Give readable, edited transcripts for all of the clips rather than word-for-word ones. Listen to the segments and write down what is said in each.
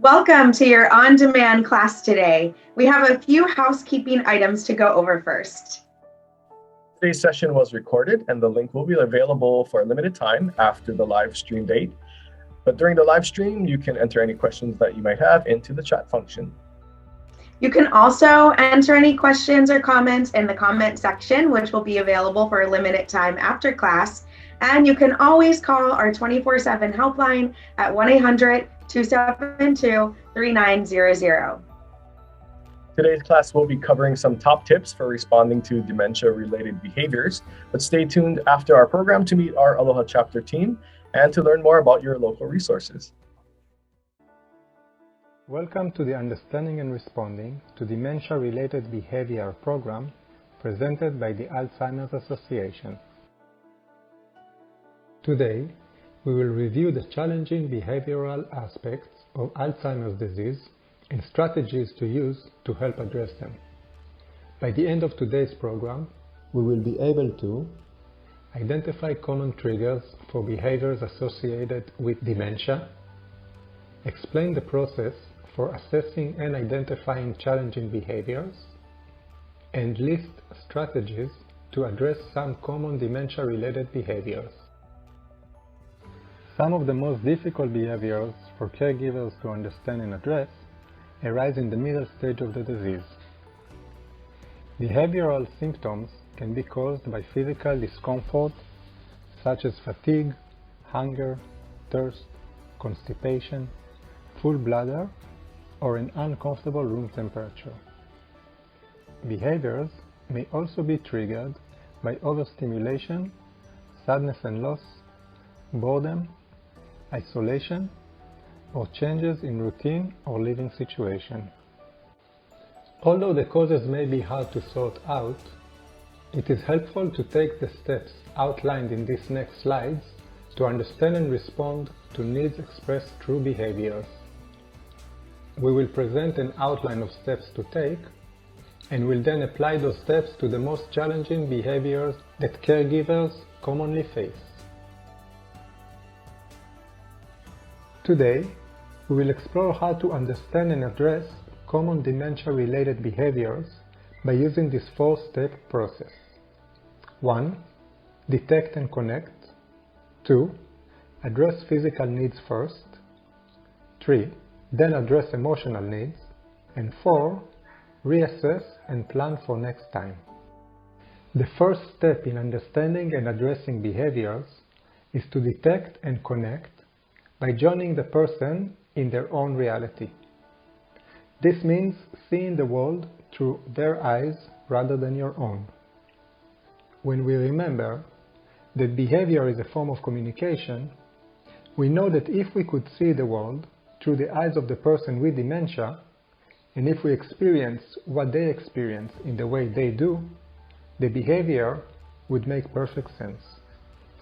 Welcome to your on-demand class today. We have a few housekeeping items to go over first. Today's session was recorded and the link will be available for a limited time after the live stream date. But during the live stream, you can enter any questions that you might have into the chat function. You can also enter any questions or comments in the comment section, which will be available for a limited time after class. And you can always call our 24/7 helpline at 1-800-272-3900. Today's class will be covering some top tips for responding to dementia-related behaviors, but stay tuned after our program to meet our Aloha chapter team and to learn more about your local resources. Welcome to the Understanding and Responding to Dementia-Related Behavior program presented by the Alzheimer's Association. Today, we will review the challenging behavioral aspects of Alzheimer's disease and strategies to use to help address them. By the end of today's program, we will be able to identify common triggers for behaviors associated with dementia, explain the process for assessing and identifying challenging behaviors, and list strategies to address some common dementia-related behaviors. Some of the most difficult behaviors for caregivers to understand and address arise in the middle stage of the disease. Behavioral symptoms can be caused by physical discomfort such as fatigue, hunger, thirst, constipation, full bladder, or an uncomfortable room temperature. Behaviors may also be triggered by overstimulation, sadness and loss, boredom, isolation, or changes in routine or living situation. Although the causes may be hard to sort out, it is helpful to take the steps outlined in these next slides to understand and respond to needs expressed through behaviors. We will present an outline of steps to take, and will then apply those steps to the most challenging behaviors that caregivers commonly face. Today, we will explore how to understand and address common dementia-related behaviors by using this four-step process. 1. Detect and connect. 2. Address physical needs first. 3. Then address emotional needs. And 4. Reassess and plan for next time. The first step in understanding and addressing behaviors is to detect and connect by joining the person in their own reality. This means seeing the world through their eyes rather than your own. When we remember that behavior is a form of communication, we know that if we could see the world through the eyes of the person with dementia, and if we experience what they experience in the way they do, the behavior would make perfect sense.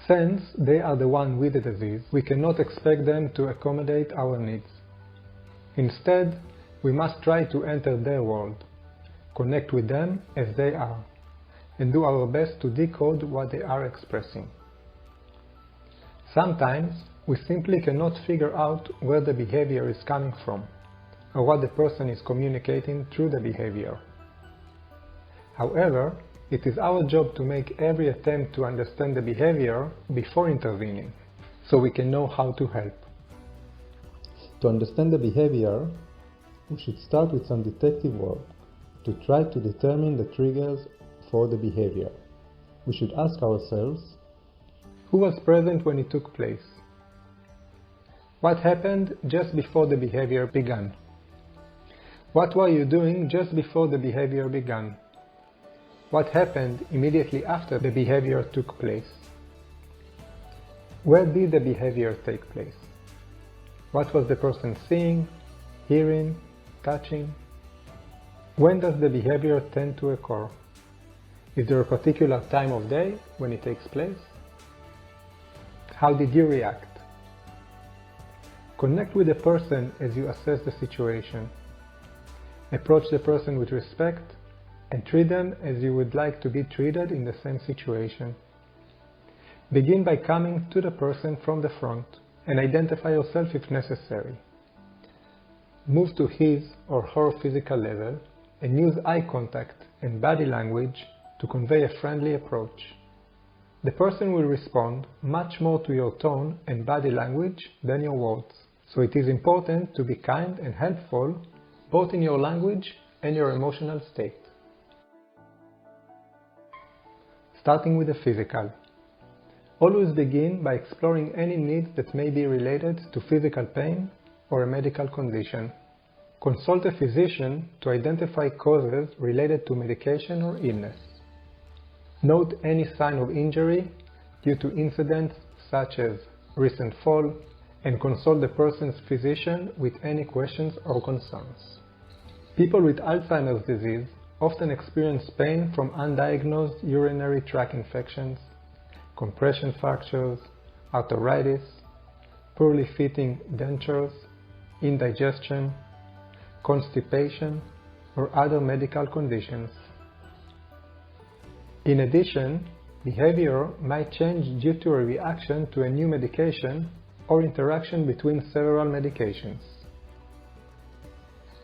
Since they are the one with the disease, we cannot expect them to accommodate our needs. Instead, we must try to enter their world, connect with them as they are, and do our best to decode what they are expressing. Sometimes, we simply cannot figure out where the behavior is coming from, or what the person is communicating through the behavior. However, it is our job to make every attempt to understand the behavior before intervening, so we can know how to help. To understand the behavior, we should start with some detective work to try to determine the triggers for the behavior. We should ask ourselves, who was present when it took place? What happened just before the behavior began? What were you doing just before the behavior began? What happened immediately after the behavior took place? Where did the behavior take place? What was the person seeing, hearing, touching? When does the behavior tend to occur? Is there a particular time of day when it takes place? How did you react? Connect with the person as you assess the situation. Approach the person with respect and treat them as you would like to be treated in the same situation. Begin by coming to the person from the front and identify yourself if necessary. move to his or her physical level and use eye contact and body language to convey a friendly approach. The person will respond much more to your tone and body language than your words, so it is important to be kind and helpful both in your language and your emotional state. Starting with the physical. Always begin by exploring any needs that may be related to physical pain or a medical condition. Consult a physician to identify causes related to medication or illness. Note any sign of injury due to incidents such as recent fall, and consult the person's physician with any questions or concerns. People with Alzheimer's disease often experience pain from undiagnosed urinary tract infections, compression fractures, arthritis, poorly fitting dentures, indigestion, constipation, or other medical conditions. In addition, behavior might change due to a reaction to a new medication or interaction between several medications.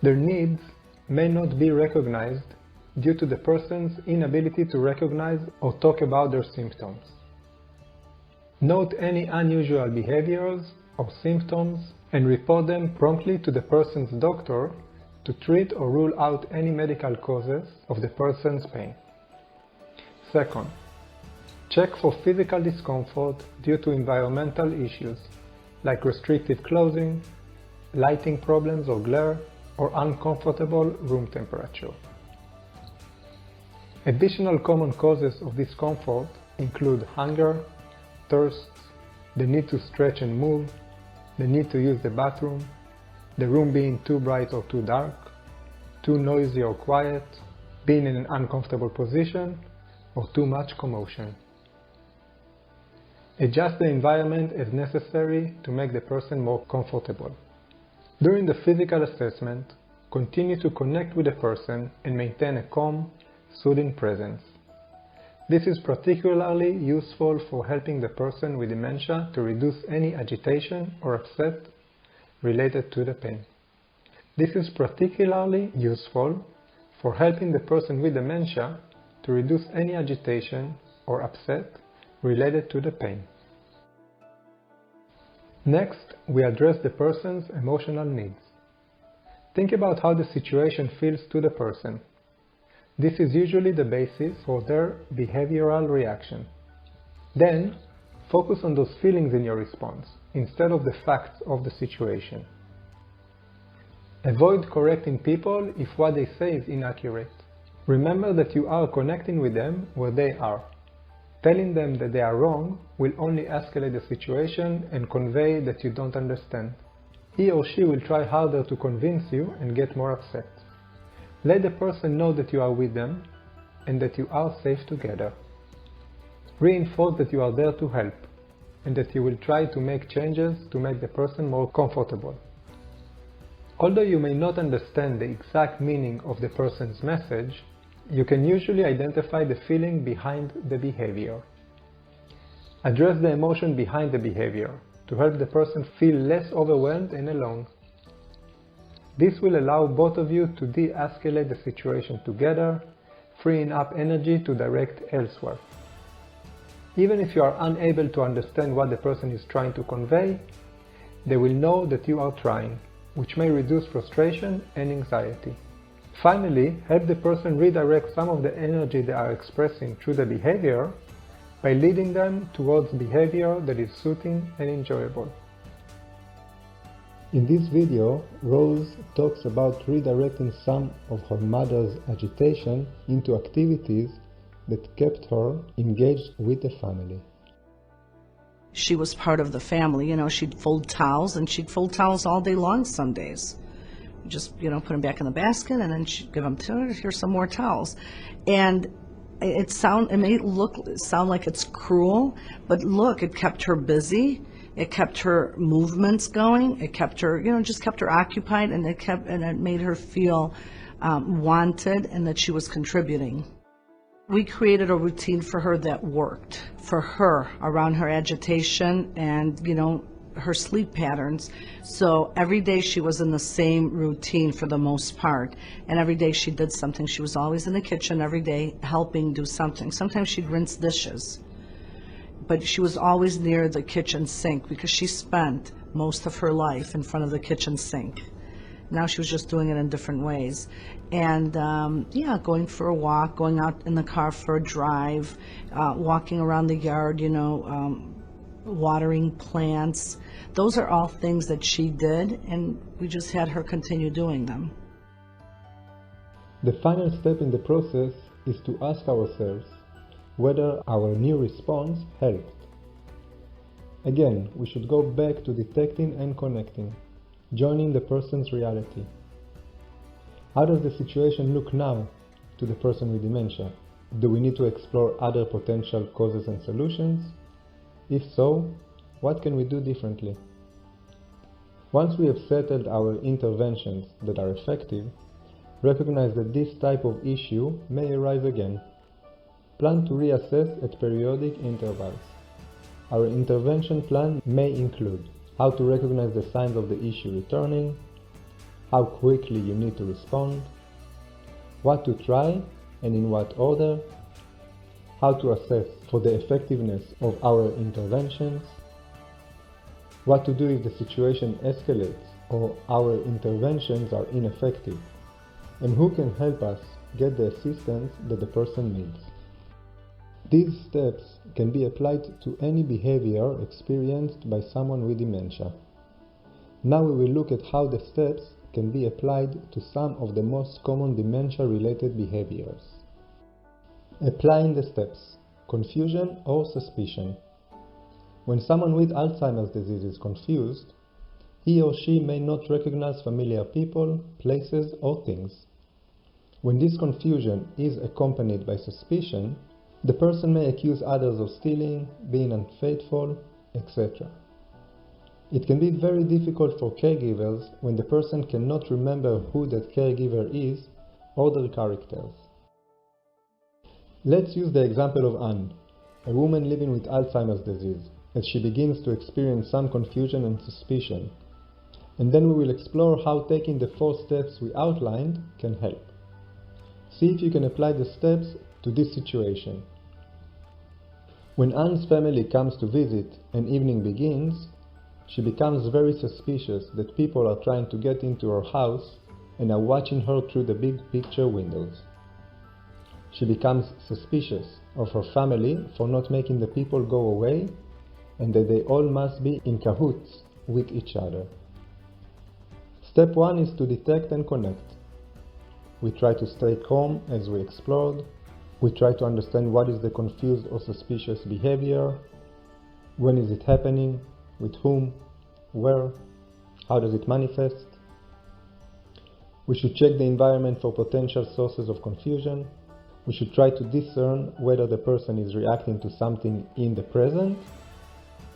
Their needs may not be recognized due to the person's inability to recognize or talk about their symptoms. Note any unusual behaviors or symptoms and report them promptly to the person's doctor to treat or rule out any medical causes of the person's pain. Second, check for physical discomfort due to environmental issues like restricted clothing, lighting problems or glare, or uncomfortable room temperature. Additional common causes of discomfort include hunger, thirst, the need to stretch and move, the need to use the bathroom, the room being too bright or too dark, too noisy or quiet, being in an uncomfortable position, or too much commotion. Adjust the environment as necessary to make the person more comfortable. During the physical assessment, continue to connect with the person and maintain a calm, soothing presence. This is particularly useful for helping the person with dementia to reduce any agitation or upset related to the pain. This is particularly useful for helping the person with dementia to reduce any agitation or upset related to the pain. Next, we address the person's emotional needs. Think about how the situation feels to the person. This is usually the basis for their behavioral reaction. Then, focus on those feelings in your response, instead of the facts of the situation. Avoid correcting people if what they say is inaccurate. Remember that you are connecting with them where they are. Telling them that they are wrong will only escalate the situation and convey that you don't understand. He or she will try harder to convince you and get more upset. Let the person know that you are with them and that you are safe together. Reinforce that you are there to help and that you will try to make changes to make the person more comfortable. Although you may not understand the exact meaning of the person's message, you can usually identify the feeling behind the behavior. Address the emotion behind the behavior to help the person feel less overwhelmed and alone. This will allow both of you to de-escalate the situation together, freeing up energy to direct elsewhere. Even if you are unable to understand what the person is trying to convey, they will know that you are trying, which may reduce frustration and anxiety. Finally, help the person redirect some of the energy they are expressing through the behavior by leading them towards behavior that is soothing and enjoyable. In this video, Rose talks about redirecting some of her mother's agitation into activities that kept her engaged with the family. She was part of the family, she'd fold towels, and she'd fold towels all day long some days. Just, put them back in the basket, and then she'd give them to her, here's some more towels. And it may sound like it's cruel, but look, it kept her busy. It kept her movements going. It kept her, just kept her occupied, and it made her feel wanted and that she was contributing. We created a routine for her that worked for her around her agitation, and her sleep patterns. So every day she was in the same routine for the most part, and every day she did something. She was always in the kitchen every day helping do something. Sometimes she'd rinse dishes, but she was always near the kitchen sink because she spent most of her life in front of the kitchen sink. Now she was just doing it in different ways. And going for a walk, going out in the car for a drive, walking around the yard, watering plants. Those are all things that she did, and we just had her continue doing them. The final step in the process is to ask ourselves whether our new response helped. Again, we should go back to detecting and connecting, joining the person's reality. How does the situation look now to the person with dementia? Do we need to explore other potential causes and solutions? If so, what can we do differently? Once we have settled our interventions that are effective, recognize that this type of issue may arise again. Plan to reassess at periodic intervals. Our intervention plan may include how to recognize the signs of the issue returning, how quickly you need to respond, what to try and in what order, how to assess for the effectiveness of our interventions, what to do if the situation escalates or our interventions are ineffective, and who can help us get the assistance that the person needs. These steps can be applied to any behavior experienced by someone with dementia. Now we will look at how the steps can be applied to some of the most common dementia-related behaviors. Applying the steps: confusion or suspicion. When someone with Alzheimer's disease is confused, he or she may not recognize familiar people, places, or things. When this confusion is accompanied by suspicion, the person may accuse others of stealing, being unfaithful, etc. It can be very difficult for caregivers when the person cannot remember who that caregiver is or their characters. Let's use the example of Anne, a woman living with Alzheimer's disease, as she begins to experience some confusion and suspicion. And then we will explore how taking the 4 steps we outlined can help. See if you can apply the steps to this situation. When Anne's family comes to visit and evening begins, she becomes very suspicious that people are trying to get into her house and are watching her through the big picture windows. She becomes suspicious of her family for not making the people go away and that they all must be in cahoots with each other. Step 1 is to detect and connect. We try to stay calm as we explored. We try to understand what is the confused or suspicious behavior, when is it happening, with whom, where, how does it manifest. We should check the environment for potential sources of confusion. We should try to discern whether the person is reacting to something in the present,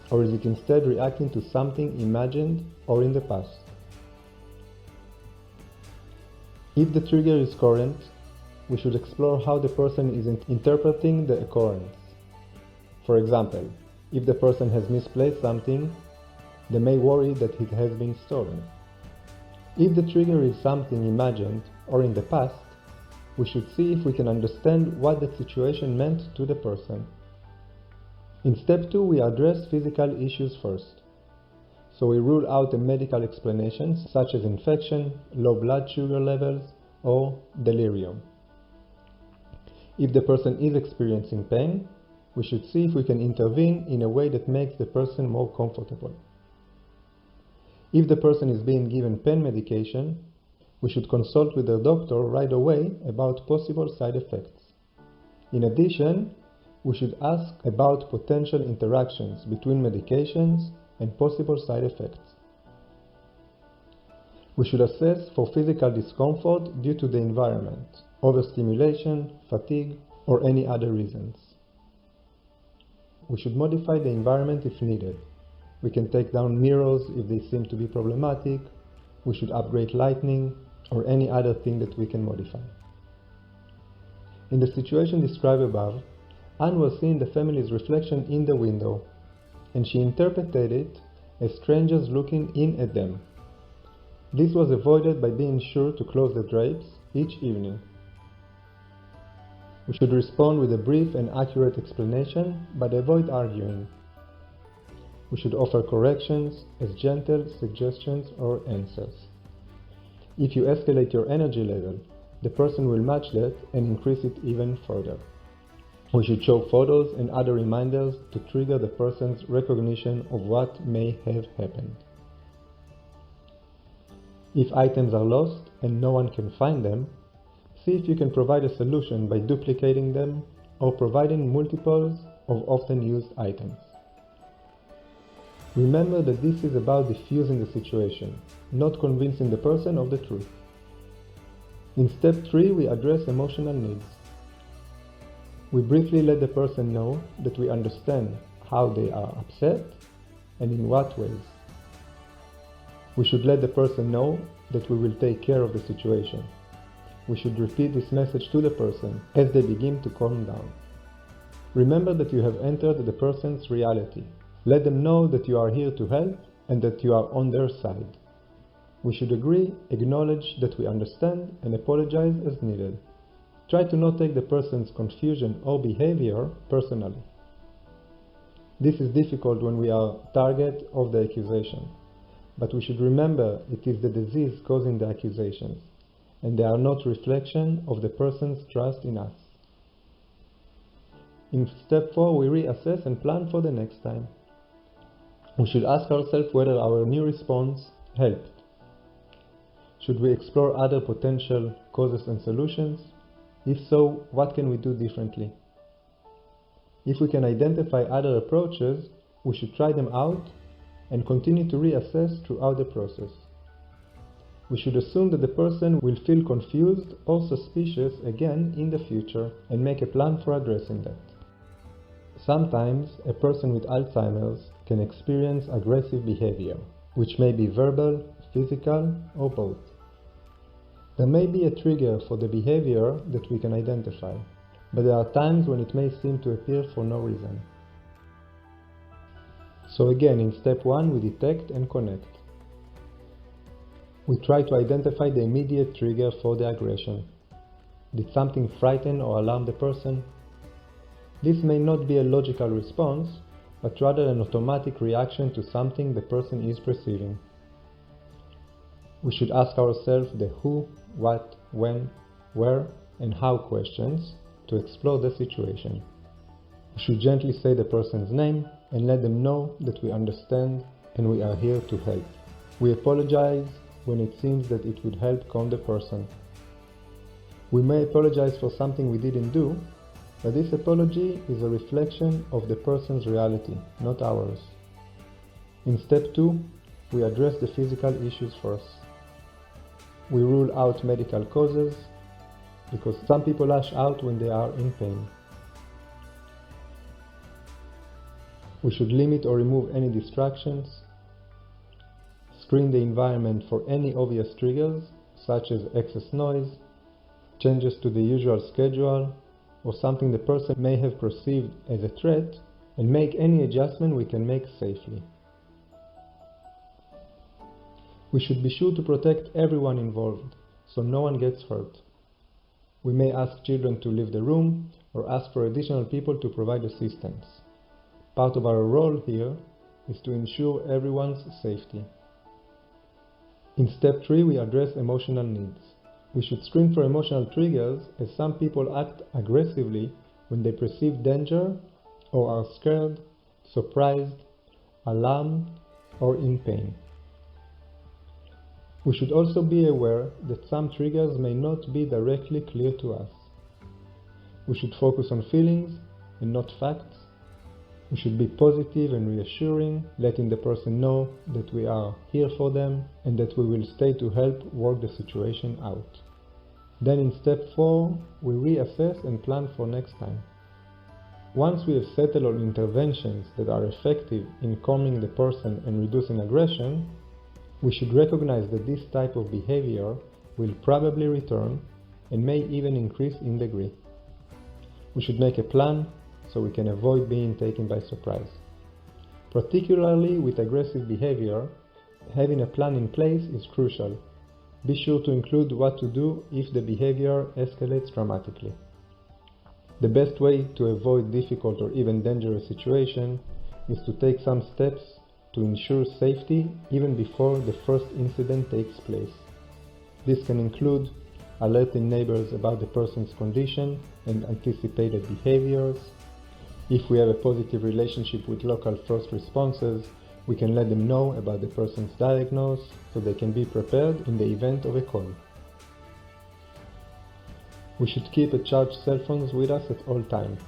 or is it instead reacting to something imagined or in the past. If the trigger is current, we should explore how the person is interpreting the occurrence. For example, if the person has misplaced something, they may worry that it has been stolen. If the trigger is something imagined or in the past, we should see if we can understand what that situation meant to the person. In step 2, we address physical issues first. So we rule out the medical explanations such as infection, low blood sugar levels, or delirium. If the person is experiencing pain, we should see if we can intervene in a way that makes the person more comfortable. If the person is being given pain medication, we should consult with their doctor right away about possible side effects. In addition, we should ask about potential interactions between medications and possible side effects. We should assess for physical discomfort due to the environment, overstimulation, fatigue, or any other reasons. We should modify the environment if needed. We can take down mirrors if they seem to be problematic. We should upgrade lighting or any other thing that we can modify. In the situation described above, Anne was seeing the family's reflection in the window, and she interpreted it as strangers looking in at them. This was avoided by being sure to close the drapes each evening. We should respond with a brief and accurate explanation, but avoid arguing. We should offer corrections as gentle suggestions or answers. If you escalate your energy level, the person will match that and increase it even further. We should show photos and other reminders to trigger the person's recognition of what may have happened. If items are lost and no one can find them, see if you can provide a solution by duplicating them or providing multiples of often used items. Remember that this is about diffusing the situation, not convincing the person of the truth. In step 3, we address emotional needs. We briefly let the person know that we understand how they are upset and in what ways. We should let the person know that we will take care of the situation. We should repeat this message to the person as they begin to calm down. Remember that you have entered the person's reality. Let them know that you are here to help and that you are on their side. We should agree, acknowledge that we understand, and apologize as needed. Try to not take the person's confusion or behavior personally. This is difficult when we are target of the accusation, but we should remember it is the disease causing the accusations, and they are not reflection of the person's trust in us. In step 4, we reassess and plan for the next time. We should ask ourselves whether our new response helped. Should we explore other potential causes and solutions? If so, what can we do differently? If we can identify other approaches, we should try them out and continue to reassess throughout the process. We should assume that the person will feel confused or suspicious again in the future and make a plan for addressing that. Sometimes a person with Alzheimer's can experience aggressive behavior, which may be verbal, physical, or both. There may be a trigger for the behavior that we can identify, but there are times when it may seem to appear for no reason. So again, in step 1, we detect and connect. We try to identify the immediate trigger for the aggression. Did something frighten or alarm the person? This may not be a logical response, but rather an automatic reaction to something the person is perceiving. We should ask ourselves the who, what, when, where, and how questions to explore the situation. We should gently say the person's name and let them know that we understand and we are here to help. We apologize when it seems that it would help calm the person. We may apologize for something we didn't do, but this apology is a reflection of the person's reality, not ours. In step 2, we address the physical issues first. We rule out medical causes because some people lash out when they are in pain. We should limit or remove any distractions, screen the environment for any obvious triggers such as excess noise, changes to the usual schedule, or something the person may have perceived as a threat, and make any adjustment we can make safely. We should be sure to protect everyone involved, so no one gets hurt. We may ask children to leave the room, or ask for additional people to provide assistance. Part of our role here is to ensure everyone's safety. In step 3, we address emotional needs. We should screen for emotional triggers, as some people act aggressively when they perceive danger or are scared, surprised, alarmed, or in pain. We should also be aware that some triggers may not be directly clear to us. We should focus on feelings and not facts. We should be positive and reassuring, letting the person know that we are here for them and that we will stay to help work the situation out. Then in step 4, we reassess and plan for next time. Once we have settled on interventions that are effective in calming the person and reducing aggression, we should recognize that this type of behavior will probably return and may even increase in degree. We should make a plan so we can avoid being taken by surprise. Particularly with aggressive behavior, having a plan in place is crucial. Be sure to include what to do if the behavior escalates dramatically. The best way to avoid difficult or even dangerous situations is to take some steps to ensure safety even before the first incident takes place. This can include alerting neighbors about the person's condition and anticipated behaviors. If we have a positive relationship with local first responders, we can let them know about the person's diagnosis so they can be prepared in the event of a call. We should keep charged cell phones with us at all times.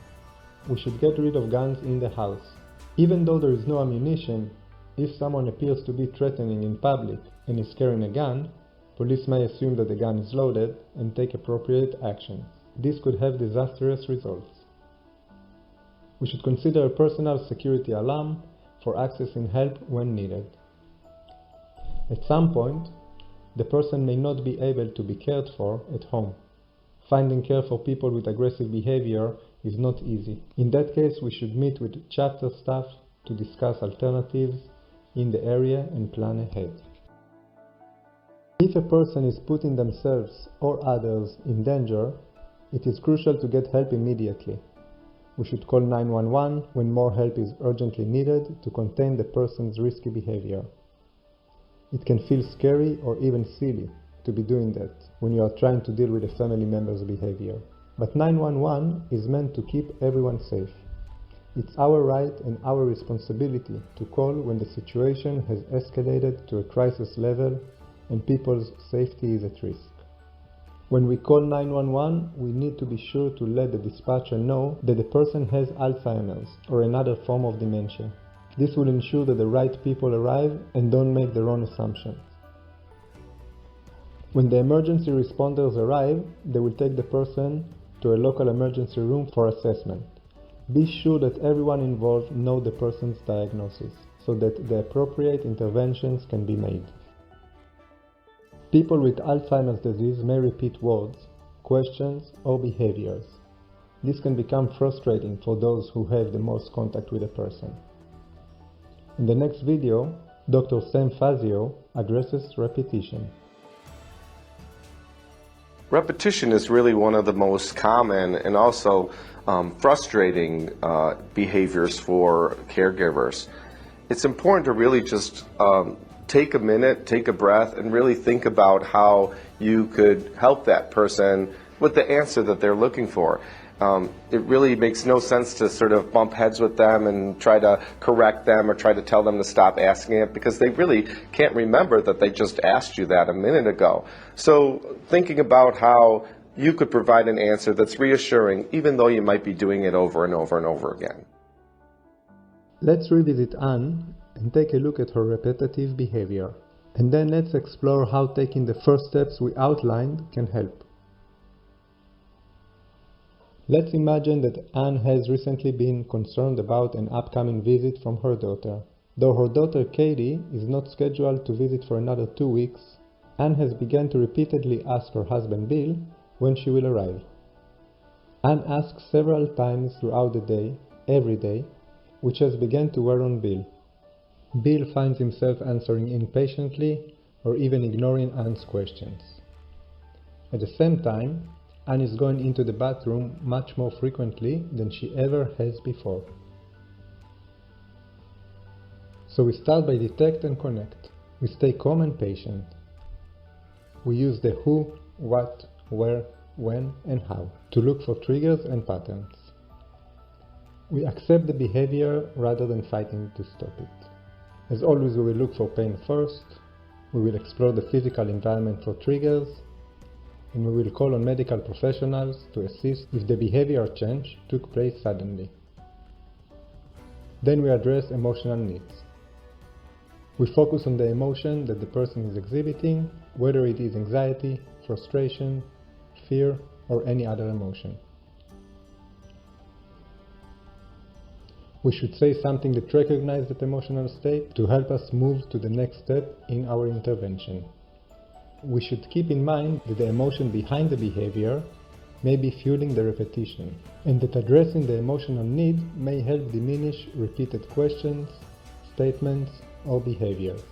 We should get rid of guns in the house. Even though there is no ammunition, if someone appears to be threatening in public and is carrying a gun, police may assume that the gun is loaded and take appropriate action. This could have disastrous results. We should consider a personal security alarm for accessing help when needed. At some point, the person may not be able to be cared for at home. Finding care for people with aggressive behavior is not easy. In that case, we should meet with chapter staff to discuss alternatives in the area and plan ahead. If a person is putting themselves or others in danger, it is crucial to get help immediately. We should call 911 when more help is urgently needed to contain the person's risky behavior. It can feel scary or even silly to be doing that when you are trying to deal with a family member's behavior. But 911 is meant to keep everyone safe. It's our right and our responsibility to call when the situation has escalated to a crisis level and people's safety is at risk. When we call 911, we need to be sure to let the dispatcher know that the person has Alzheimer's or another form of dementia. This will ensure that the right people arrive and don't make the wrong assumptions. When the emergency responders arrive, they will take the person to a local emergency room for assessment. Be sure that everyone involved knows the person's diagnosis so that the appropriate interventions can be made. People with Alzheimer's disease may repeat words, questions, or behaviors. This can become frustrating for those who have the most contact with a person. In the next video, Dr. Sam Fazio addresses repetition. Repetition is really one of the most common and also frustrating behaviors for caregivers. It's important to really just take a minute, take a breath, and really think about how you could help that person with the answer that they're looking for. It really makes no sense to sort of bump heads with them and try to correct them or try to tell them to stop asking it because they really can't remember that they just asked you that a minute ago. So thinking about how you could provide an answer that's reassuring even though you might be doing it over and over and over again. Let's revisit Anne and take a look at her repetitive behavior. And then let's explore how taking the first steps we outlined can help. Let's imagine that Anne has recently been concerned about an upcoming visit from her daughter. Though her daughter Katie is not scheduled to visit for another 2 weeks, Anne has begun to repeatedly ask her husband Bill when she will arrive. Anne asks several times throughout the day, every day, which has begun to wear on Bill. Bill finds himself answering impatiently or even ignoring Anne's questions. At the same time, Anne is going into the bathroom much more frequently than she ever has before. So we start by detect and connect. We stay calm and patient. We use the who, what, where, when, and how to look for triggers and patterns. We accept the behavior rather than fighting to stop it. As always, we will look for pain first. We will explore the physical environment for triggers, and we will call on medical professionals to assist if the behavior change took place suddenly. Then we address emotional needs. We focus on the emotion that the person is exhibiting, whether it is anxiety, frustration, fear, or any other emotion. We should say something that recognizes that emotional state to help us move to the next step in our intervention. We should keep in mind that the emotion behind the behavior may be fueling the repetition, and that addressing the emotional need may help diminish repeated questions, statements, or behaviors.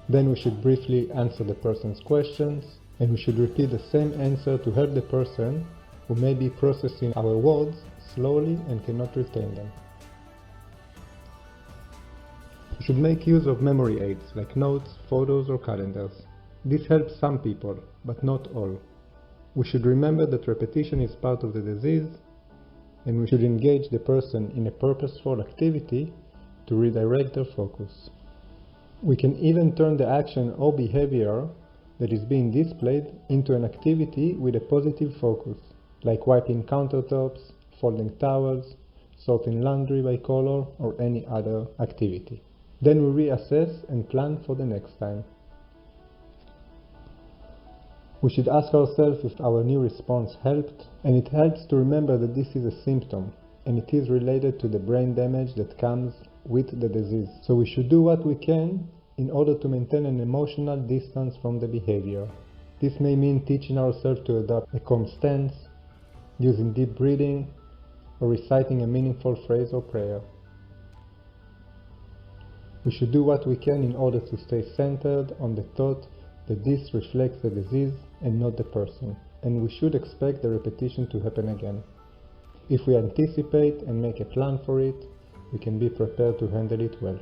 Then we should briefly answer the person's questions, and we should repeat the same answer to help the person who may be processing our words slowly and cannot retain them. We should make use of memory aids like notes, photos, or calendars. This helps some people, but not all. We should remember that repetition is part of the disease, and we should engage the person in a purposeful activity to redirect their focus. We can even turn the action or behavior that is being displayed into an activity with a positive focus, like wiping countertops, folding towels, sorting laundry by color, or any other activity. Then we reassess and plan for the next time. We should ask ourselves if our new response helped, and it helps to remember that this is a symptom, and it is related to the brain damage that comes with the disease. So we should do what we can in order to maintain an emotional distance from the behavior. This may mean teaching ourselves to adopt a calm stance, using deep breathing, or reciting a meaningful phrase or prayer. We should do what we can in order to stay centered on the thought that this reflects the disease and not the person, and we should expect the repetition to happen again. If we anticipate and make a plan for it, we can be prepared to handle it well.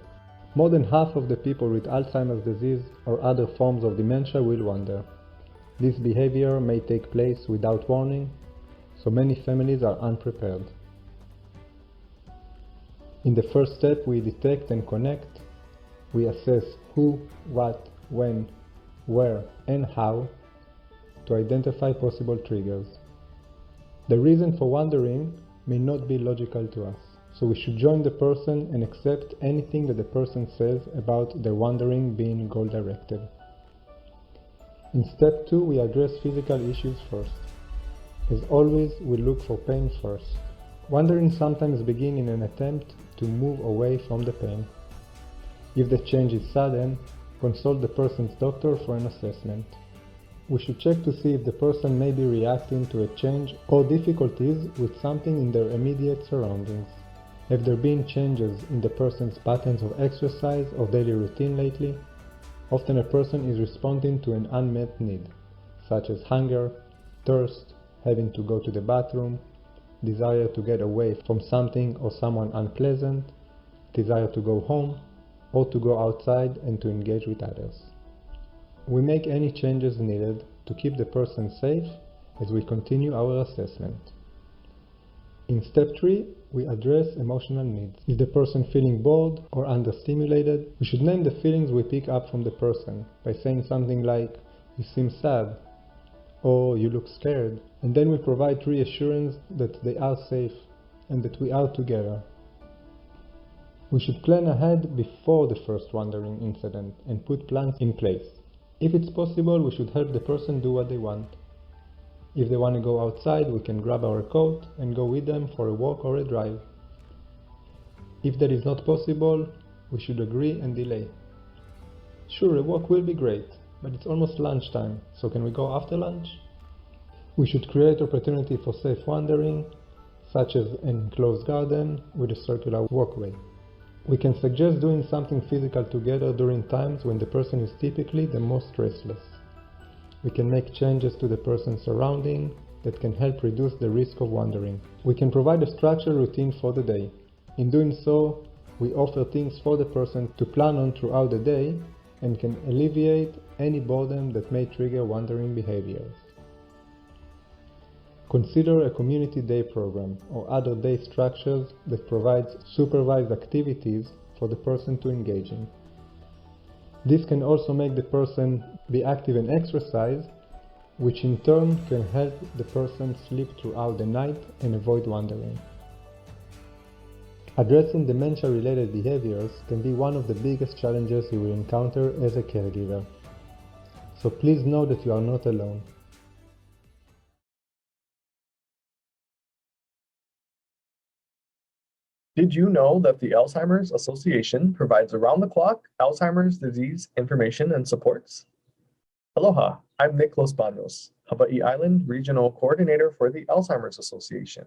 More than half of the people with Alzheimer's disease or other forms of dementia will wander. This behavior may take place without warning, so many families are unprepared. In the first step, we detect and connect. We assess who, what, when, where, and how to identify possible triggers. The reason for wandering may not be logical to us, so we should join the person and accept anything that the person says about their wandering being goal-directed. In step 2, we address physical issues first. As always, we look for pain first. Wandering sometimes begins in an attempt to move away from the pain. If the change is sudden, consult the person's doctor for an assessment. We should check to see if the person may be reacting to a change or difficulties with something in their immediate surroundings. Have there been changes in the person's patterns of exercise or daily routine lately? Often a person is responding to an unmet need, such as hunger, thirst, having to go to the bathroom, desire to get away from something or someone unpleasant, desire to go home, or to go outside and to engage with others. We make any changes needed to keep the person safe as we continue our assessment. In step 3, we address emotional needs. Is the person feeling bored or understimulated? We should name the feelings we pick up from the person by saying something like, "You seem sad," or "You look scared," and then we provide reassurance that they are safe and that we are together. We should plan ahead before the first wandering incident and put plans in place. If it's possible, we should help the person do what they want. If they want to go outside, we can grab our coat and go with them for a walk or a drive. If that is not possible, we should agree and delay. Sure, a walk will be great, but it's almost lunchtime, so can we go after lunch? We should create opportunity for safe wandering, such as an enclosed garden with a circular walkway. We can suggest doing something physical together during times when the person is typically the most restless. We can make changes to the person's surrounding that can help reduce the risk of wandering. We can provide a structured routine for the day. In doing so, we offer things for the person to plan on throughout the day and can alleviate any boredom that may trigger wandering behaviors. Consider a community day program or other day structures that provides supervised activities for the person to engage in. This can also make the person be active and exercise, which in turn can help the person sleep throughout the night and avoid wandering. Addressing dementia-related behaviors can be one of the biggest challenges you will encounter as a caregiver. So please know that you are not alone. Did you know that the Alzheimer's Association provides around-the-clock Alzheimer's disease information and supports? Aloha, I'm Nick Los Banos, Hawaii Island Regional Coordinator for the Alzheimer's Association.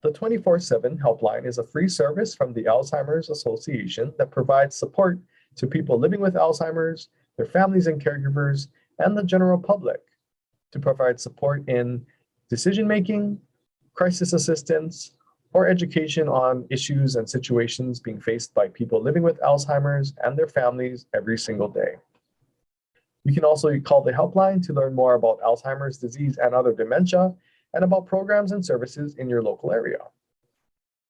The 24/7 helpline is a free service from the Alzheimer's Association that provides support to people living with Alzheimer's, their families and caregivers, and the general public to provide support in decision-making, crisis assistance, or education on issues and situations being faced by people living with Alzheimer's and their families every single day. You can also call the helpline to learn more about Alzheimer's disease and other dementia, and about programs and services in your local area.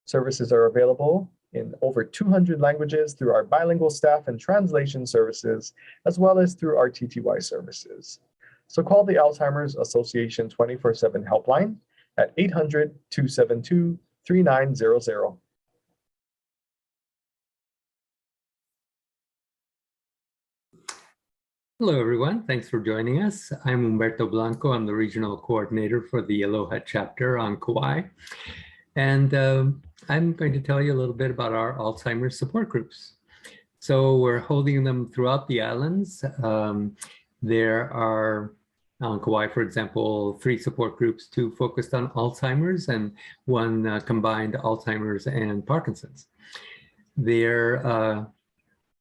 Services are available in over 200 languages through our bilingual staff and translation services, as well as through our TTY services. So call the Alzheimer's Association 24/7 helpline at 800-272-3900. Hello, everyone. Thanks for joining us. I'm Humberto Blanco. I'm the regional coordinator for the Aloha chapter on Kauai. And I'm going to tell you a little bit about our Alzheimer's support groups. So we're holding them throughout the islands. There are, on Kauai, for example, 3 support groups, 2 focused on Alzheimer's and 1 combined Alzheimer's and Parkinson's. They're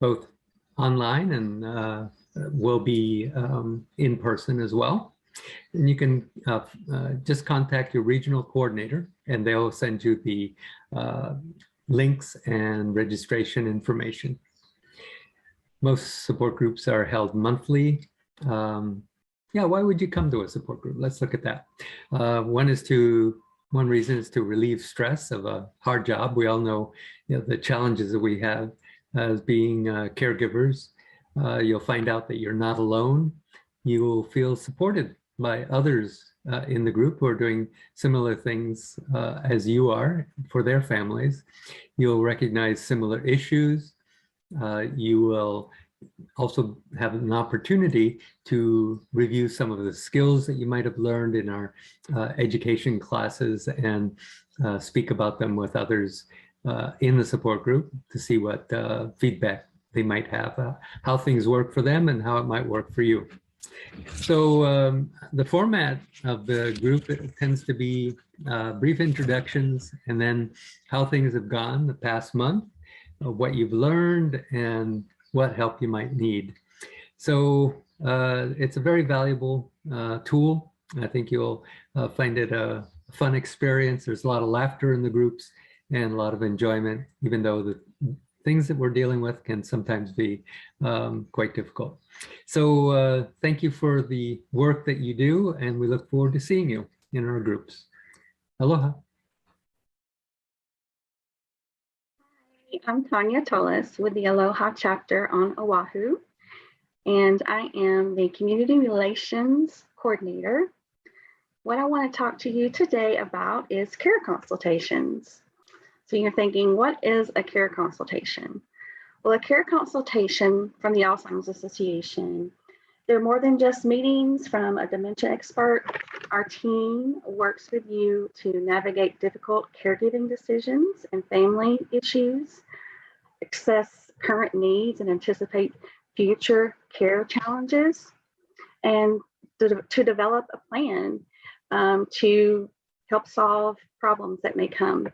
both online and will be in person as well. And you can just contact your regional coordinator and they'll send you the links and registration information. Most support groups are held monthly. Yeah, why would you come to a support group? Let's look at that. One reason is to relieve stress of a hard job. We all know, the challenges that we have as being caregivers. You'll find out that you're not alone. You will feel supported by others in the group who are doing similar things as you are for their families. You'll recognize similar issues. You will also have an opportunity to review some of the skills that you might have learned in our education classes and speak about them with others in the support group to see what feedback they might have, how things work for them and how it might work for you. So the format of the group, it tends to be brief introductions and then how things have gone the past month, what you've learned and what help you might need. So it's a very valuable tool. I think you'll find it a fun experience. There's a lot of laughter in the groups and a lot of enjoyment, even though the things that we're dealing with can sometimes be quite difficult. So thank you for the work that you do, and we look forward to seeing you in our groups. Aloha. Hi, I'm Tanya Tullis with the Aloha chapter on Oahu, and I am the Community Relations Coordinator. What I want to talk to you today about is care consultations. So you're thinking, what is a care consultation? Well, a care consultation from the Alzheimer's Association, they're more than just meetings from a dementia expert. Our team works with you to navigate difficult caregiving decisions and family issues, assess current needs and anticipate future care challenges, and to develop a plan to help solve problems that may come.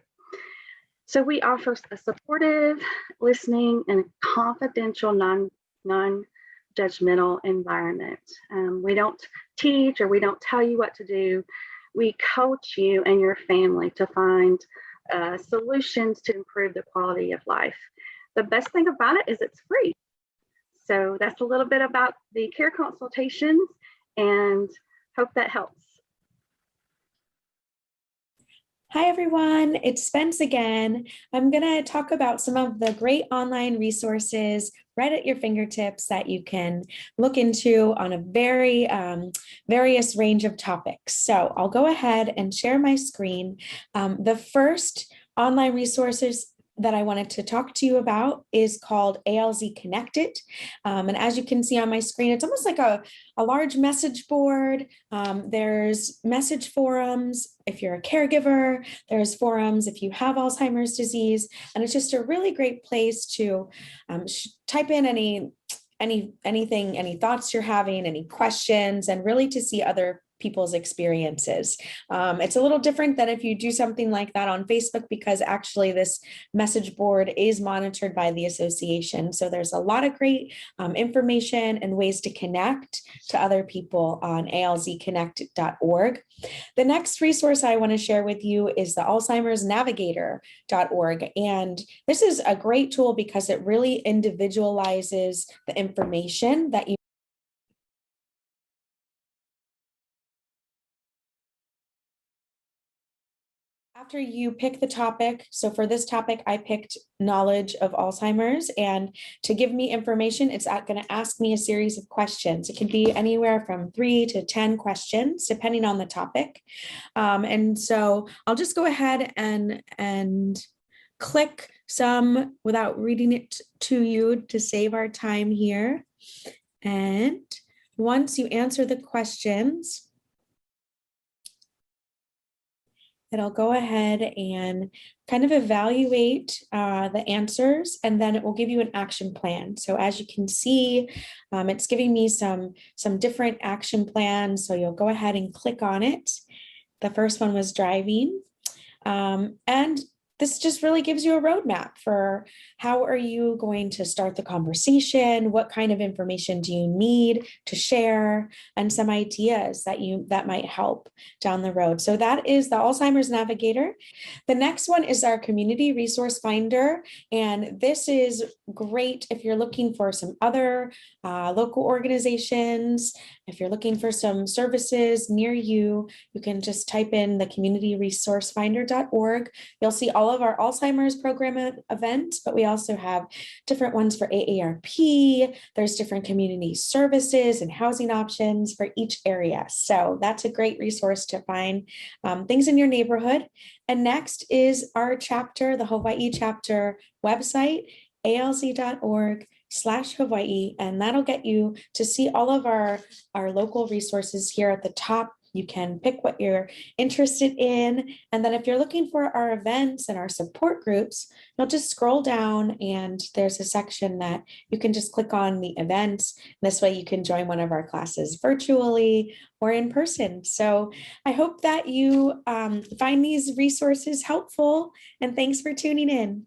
So we offer a supportive, listening, and confidential, non-judgmental environment. We don't teach or we don't tell you what to do. We coach you and your family to find solutions to improve the quality of life. The best thing about it is it's free. So that's a little bit about the care consultations, and hope that helps. Hi, everyone. It's Spence again. I'm going to talk about some of the great online resources right at your fingertips that you can look into on a very various range of topics. So I'll go ahead and share my screen. The first online resources that I wanted to talk to you about is called ALZ Connected. And as you can see on my screen, it's almost like a large message board. There's message forums if you're a caregiver, there's forums if you have Alzheimer's disease, and it's just a really great place to type in anything, any thoughts you're having, any questions, and really to see other people's experiences. It's a little different than if you do something like that on Facebook, because actually this message board is monitored by the association. So there's a lot of great information and ways to connect to other people on alzconnect.org. The next resource I want to share with you is the Alzheimer's Navigator.org. And this is a great tool because it really individualizes the information that you after you pick the topic. So for this topic, I picked knowledge of Alzheimer's, and to give me information, it's going to ask me a series of questions. It can be anywhere from 3 to 10 questions, depending on the topic. And so I'll just go ahead and click some without reading it to you to save our time here. And once you answer the questions, it'll go ahead and kind of evaluate the answers, and then it will give you an action plan. So as you can see, it's giving me some different action plans. So you'll go ahead and click on it. The first one was driving. And this just really gives you a roadmap for how are you going to start the conversation, what kind of information do you need to share, and some ideas that might help down the road. So that is the Alzheimer's Navigator. The next one is our Community Resource Finder, and this is great if you're looking for some other local organizations. If you're looking for some services near you, you can just type in the communityresourcefinder.org. You'll see all of our Alzheimer's program events, but we also have different ones for AARP. There's different community services and housing options for each area. So that's a great resource to find things in your neighborhood. And next is our chapter, the Hawaii chapter website, alz.org/Hawaii, and that'll get you to see all of our local resources here at the top. You can pick what you're interested in. And then if you're looking for our events and our support groups, you'll just scroll down and there's a section that you can just click on the events. This way you can join one of our classes virtually or in person. So I hope that you find these resources helpful, and thanks for tuning in.